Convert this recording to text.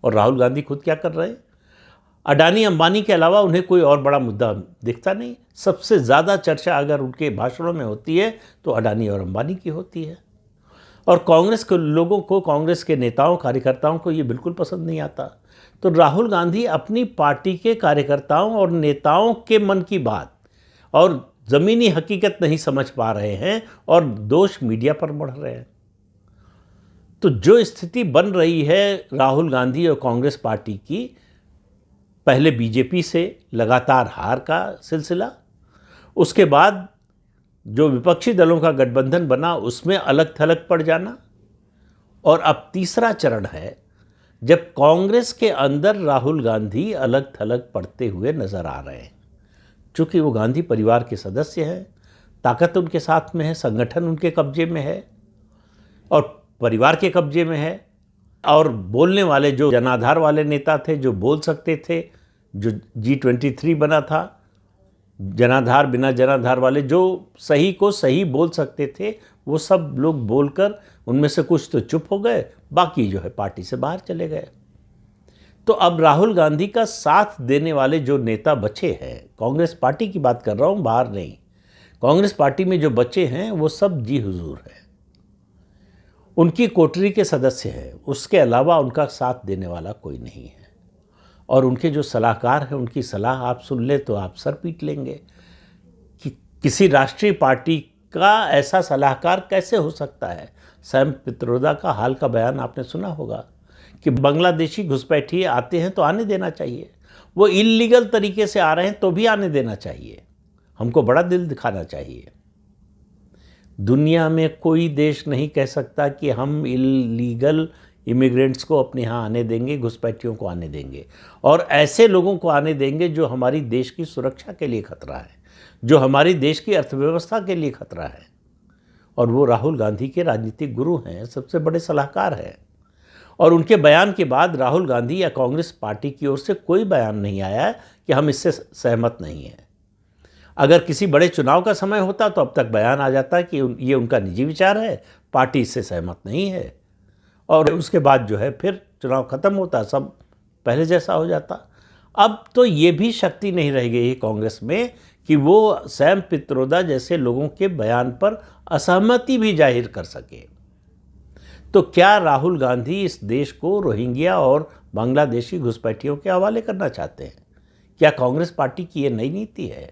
और राहुल गांधी खुद क्या कर रहे हैं? अडानी अंबानी के अलावा उन्हें कोई और बड़ा मुद्दा दिखता नहीं। सबसे ज़्यादा चर्चा अगर उनके भाषणों में होती है तो अडानी और अंबानी की होती है। और कांग्रेस के लोगों को, कांग्रेस के नेताओं कार्यकर्ताओं को ये बिल्कुल पसंद नहीं आता। तो राहुल गांधी अपनी पार्टी के कार्यकर्ताओं और नेताओं के मन की बात और ज़मीनी हकीकत नहीं समझ पा रहे हैं और दोष मीडिया पर मढ़ रहे हैं। तो जो स्थिति बन रही है राहुल गांधी और कांग्रेस पार्टी की, पहले बीजेपी से लगातार हार का सिलसिला, उसके बाद जो विपक्षी दलों का गठबंधन बना उसमें अलग थलग पड़ जाना, और अब तीसरा चरण है जब कांग्रेस के अंदर राहुल गांधी अलग थलग पड़ते हुए नजर आ रहे हैं। चूँकि वो गांधी परिवार के सदस्य हैं, ताकत उनके साथ में है, संगठन उनके कब्जे में है और परिवार के कब्जे में है, और बोलने वाले जो जनाधार वाले नेता थे, जो बोल सकते थे, जो G23 बना था, जनाधार बिना जनाधार वाले जो सही को सही बोल सकते थे, वो सब लोग बोलकर उनमें से कुछ तो चुप हो गए, बाकी जो है पार्टी से बाहर चले गए। तो अब राहुल गांधी का साथ देने वाले जो नेता बचे हैं, कांग्रेस पार्टी की बात कर रहा हूँ, बाहर नहीं, कांग्रेस पार्टी में जो बचे हैं वो सब जी हुजूर है, उनकी कोटरी के सदस्य हैं, उसके अलावा उनका साथ देने वाला कोई नहीं है। और उनके जो सलाहकार हैं, उनकी सलाह आप सुन ले तो आप सर पीट लेंगे कि किसी राष्ट्रीय पार्टी का ऐसा सलाहकार कैसे हो सकता है। सैम पित्रोदा का हाल का बयान आपने सुना होगा कि बांग्लादेशी घुसपैठिए आते हैं तो आने देना चाहिए, वो इल्लीगल तरीके से आ रहे हैं तो भी आने देना चाहिए, हमको बड़ा दिल दिखाना चाहिए। दुनिया में कोई देश नहीं कह सकता कि हम इल्लीगल इमिग्रेंट्स को अपने यहाँ आने देंगे, घुसपैठियों को आने देंगे, और ऐसे लोगों को आने देंगे जो हमारी देश की सुरक्षा के लिए खतरा है, जो हमारी देश की अर्थव्यवस्था के लिए खतरा है। और वो राहुल गांधी के राजनीतिक गुरु हैं, सबसे बड़े सलाहकार हैं। और उनके बयान के बाद राहुल गांधी या कांग्रेस पार्टी की ओर से कोई बयान नहीं आया है कि हम इससे सहमत नहीं हैं। अगर किसी बड़े चुनाव का समय होता तो अब तक बयान आ जाता कि ये उनका निजी विचार है, पार्टी इससे सहमत नहीं है, और उसके बाद जो है फिर चुनाव खत्म होता, सब पहले जैसा हो जाता। अब तो ये भी शक्ति नहीं रह गई कांग्रेस में कि वो सैम पित्रोदा जैसे लोगों के बयान पर असहमति भी जाहिर कर सके। तो क्या राहुल गांधी इस देश को रोहिंग्या और बांग्लादेशी घुसपैठियों के हवाले करना चाहते हैं? क्या कांग्रेस पार्टी की ये नई नीति है?